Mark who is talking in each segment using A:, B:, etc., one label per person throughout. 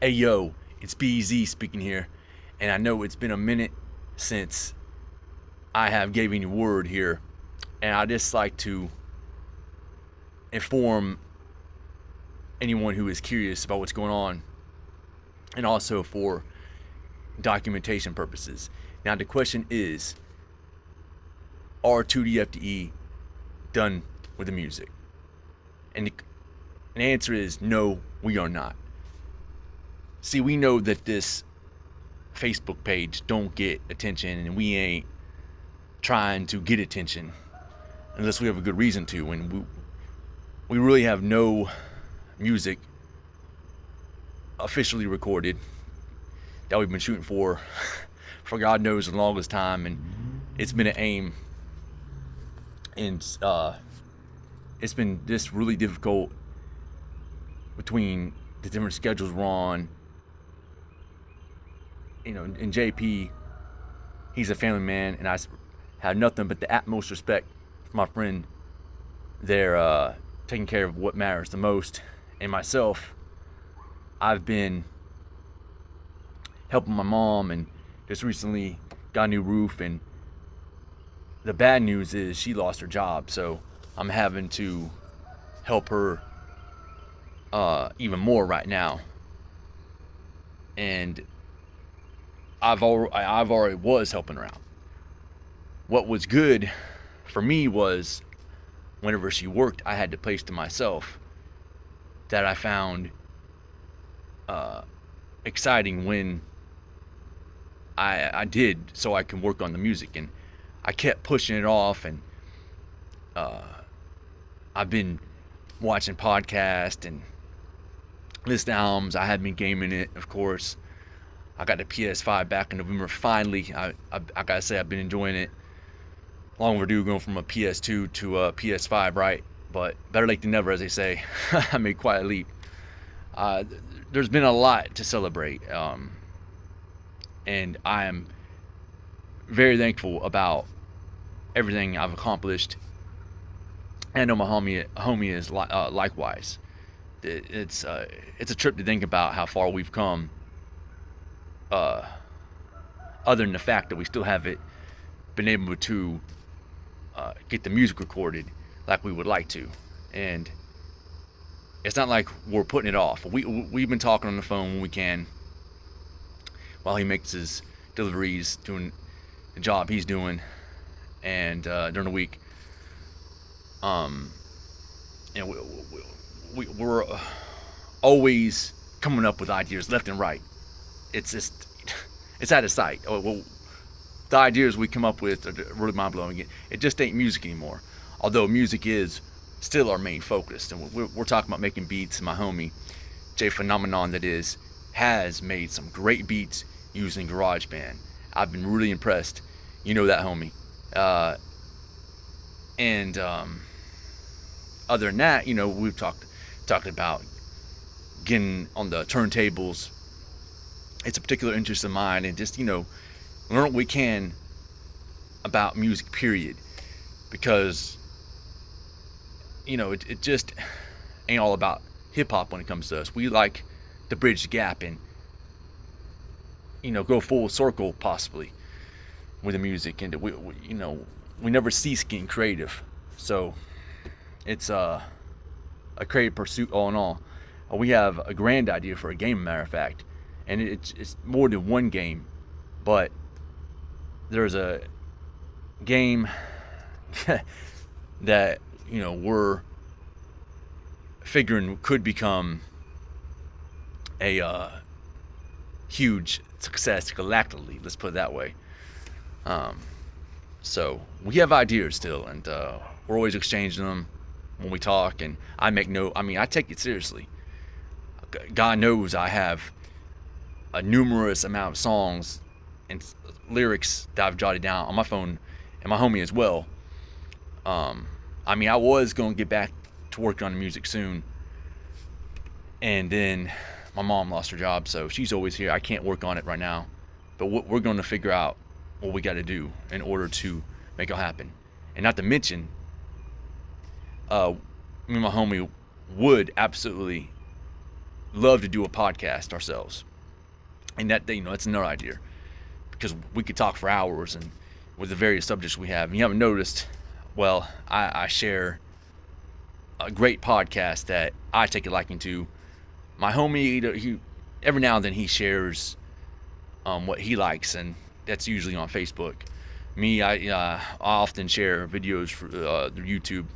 A: Hey yo, it's BZ speaking here, and I know it's been a minute since I have given you word here, and I just like to inform anyone who is curious about what's going on, and also for documentation purposes. Now the question is, are 2DFDE done with the music? And the answer is no, we are not. See, we know that this Facebook page don't get attention, and we ain't trying to get attention unless we have a good reason to. And we really have no music officially recorded that we've been shooting for God knows the longest time, and it's been an aim, and it's been just really difficult between the different schedules we're on. You know, and JP, he's a family man, and I have nothing but the utmost respect for my friend there, taking care of what matters the most. And myself, I've been helping my mom, and just recently got a new roof, and the bad news is she lost her job, so I'm having to help her even more right now. And I've already was helping her out. What was good for me was whenever she worked, I had to place to myself that I found exciting when I did, so I can work on the music. And I kept pushing it off, and I've been watching podcasts and listening to albums. I have been gaming it, of course. I got the PS5 back in November. Finally, I gotta say I've been enjoying it. Long overdue going from a PS2 to a PS5, right? But better late than never, as they say. I made quite a leap. There's been a lot to celebrate, and I am very thankful about everything I've accomplished. And I know my homie is likewise. It's a trip to think about how far we've come. Other than the fact that we still haven't been able to get the music recorded like we would like to, and it's not like we're putting it off. We've been talking on the phone when we can, while he makes his deliveries, doing the job he's doing, and during the week, and we're always coming up with ideas left and right. It's just, it's out of sight. The ideas we come up with are really mind blowing. It just ain't music anymore. Although music is still our main focus, and we're talking about making beats. And my homie Jay Phenomenon, that is, has made some great beats using GarageBand. I've been really impressed. You know that homie. And other than that, you know, we've talked about getting on the turntables. It's a particular interest of mine, and just, you know, learn what we can about music, period. Because, you know, it just ain't all about hip-hop when it comes to us. We like to bridge the gap and, you know, go full circle possibly with the music. And you know, we never cease getting creative. So it's a creative pursuit all in all. We have a grand idea for a game, matter of fact, and it's more than one game, but there's a game that, you know, we're figuring could become a huge success galactically. Let's put it that way. So we have ideas still, and we're always exchanging them when we talk. And I make note. I mean, I take it seriously. God knows I have a numerous amount of songs and lyrics that I've jotted down on my phone, and my homie as well. I mean, I was going to get back to working on the music soon, and then my mom lost her job, so she's always here. I can't work on it right now, but we're going to figure out what we got to do in order to make it happen. And not to mention, me and my homie would absolutely love to do a podcast ourselves, and that, you know, that's another idea, because we could talk for hours and with the various subjects we have. And you haven't noticed, well, I share a great podcast that I take a liking to. My homie, he every now and then he shares what he likes, and that's usually on Facebook. Me, I often share videos for YouTube.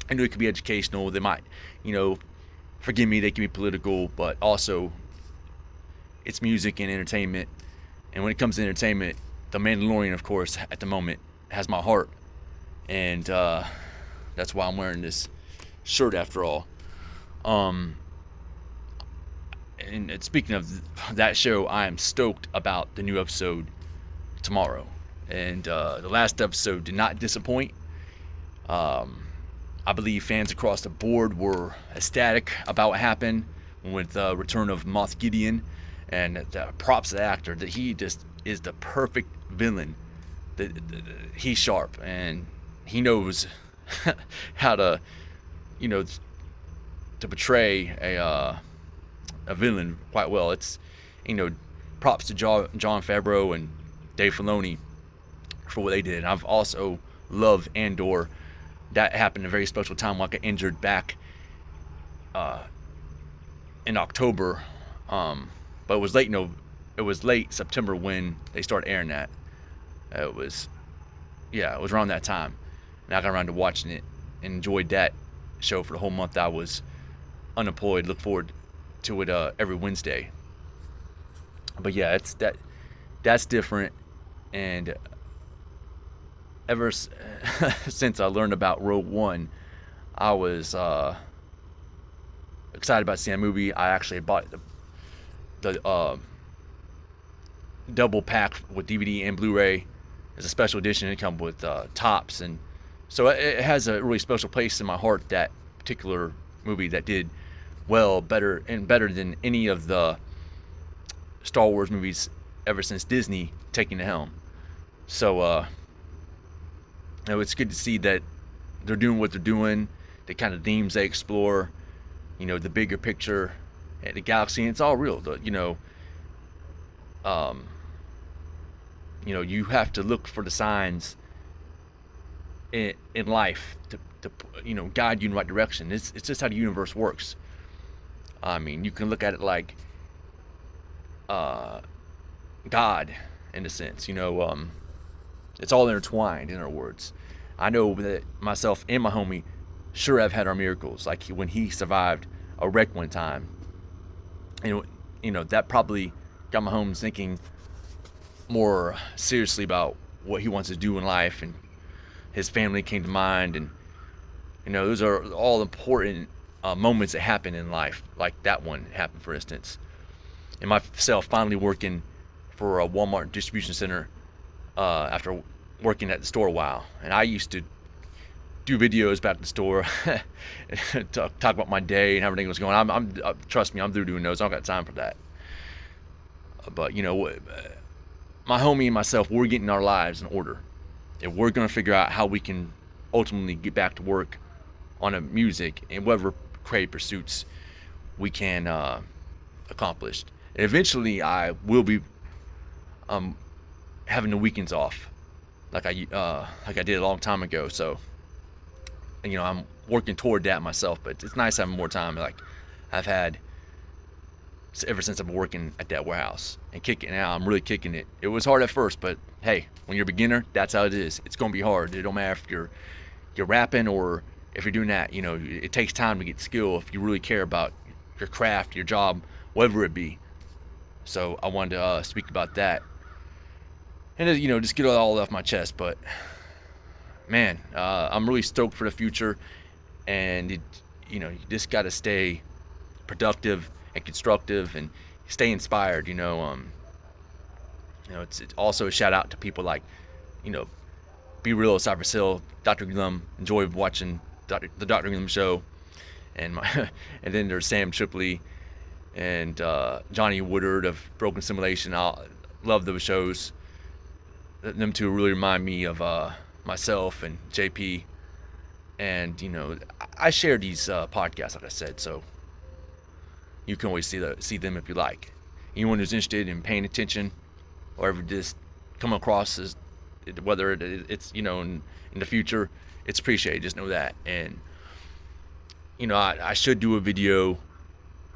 A: I know it could be educational. They might, you know, forgive me, they can be political, but also it's music and entertainment. And when it comes to entertainment, The Mandalorian, of course, at the moment has my heart, and that's why I'm wearing this shirt after all. And speaking of that show, I am stoked about the new episode tomorrow. And the last episode did not disappoint. I believe fans across the board were ecstatic about what happened with the return of Moff Gideon, and props to the actor that he just is the perfect villain. He's sharp and he knows how to, you know, to portray a villain quite well. It's, you know, props to Jon Favreau and Dave Filoni for what they did. And I've also loved Andor. That happened at a very special time when I got injured back in October, but it was late. It was late September when they started airing that. It was around that time, and I got around to watching it and enjoyed that show for the whole month I was unemployed. Look forward to it every Wednesday. But yeah, that's different, and ever since I learned about Rogue One, I was excited about seeing that movie. I actually bought the double pack with DVD and Blu-ray as a special edition. It comes with tops, and so it has a really special place in my heart. That particular movie that did well, better than any of the Star Wars movies ever since Disney taking the helm. So you know, it's good to see that they're doing what they're doing, the kind of themes they explore, you know, the bigger picture, the galaxy, and it's all real. You know, you have to look for the signs in life to you know, guide you in the right direction. It's just how the universe works. I mean, you can look at it like God, in a sense. You know, it's all intertwined, in other words. I know that myself and my homie sure have had our miracles, like when he survived a wreck one time. And, you know, that probably got my homie thinking more seriously about what he wants to do in life, and his family came to mind. And, you know, those are all important moments that happen in life, like that one happened, for instance. And myself finally working for a Walmart distribution center after working at the store a while. And I used to do videos about the store, talk about my day and everything was going on. Trust me, I'm through doing those. I don't got time for that. But, you know, my homie and myself, we're getting our lives in order, and we're going to figure out how we can ultimately get back to work on a music and whatever creative pursuits we can accomplish. And eventually I will be having the weekends off, like I did a long time ago. So, you know, I'm working toward that myself, but it's nice having more time like I've had ever since I've been working at that warehouse and kicking it out. I'm really kicking it. It was hard at first, but hey, when you're a beginner, that's how it is. It's going to be hard. It don't matter if you're rapping or if you're doing that. You know, it takes time to get skill if you really care about your craft, your job, whatever it be. So I wanted to speak about that, and, you know, just get it all off my chest. But man, I'm really stoked for the future, and you know, you just got to stay productive and constructive and stay inspired. You know, it's also a shout out to people like, you know, Be Real, Cypress Hill, Dr. Glum. Enjoy watching the Dr. Glum show, and and then there's Sam Tripoli and Johnny Woodard of Broken Simulation. I love those shows. Them two really remind me of myself and JP. And, you know, I share these podcasts, like I said. So, you can always see them if you like. Anyone who's interested in paying attention, or ever just come across as whether it's in the future, it's appreciated. Just know that. And I should do a video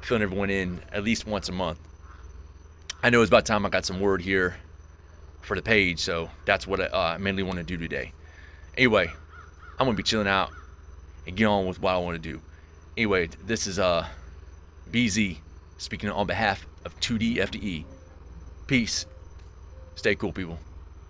A: filling everyone in at least once a month. I know it's about time I got some word here for the page, so that's what I mainly want to do today. Anyway, I'm gonna be chilling out and get on with what I want to do. Anyway, this is BZ speaking on behalf of 2D FDE. Peace. Stay cool, people.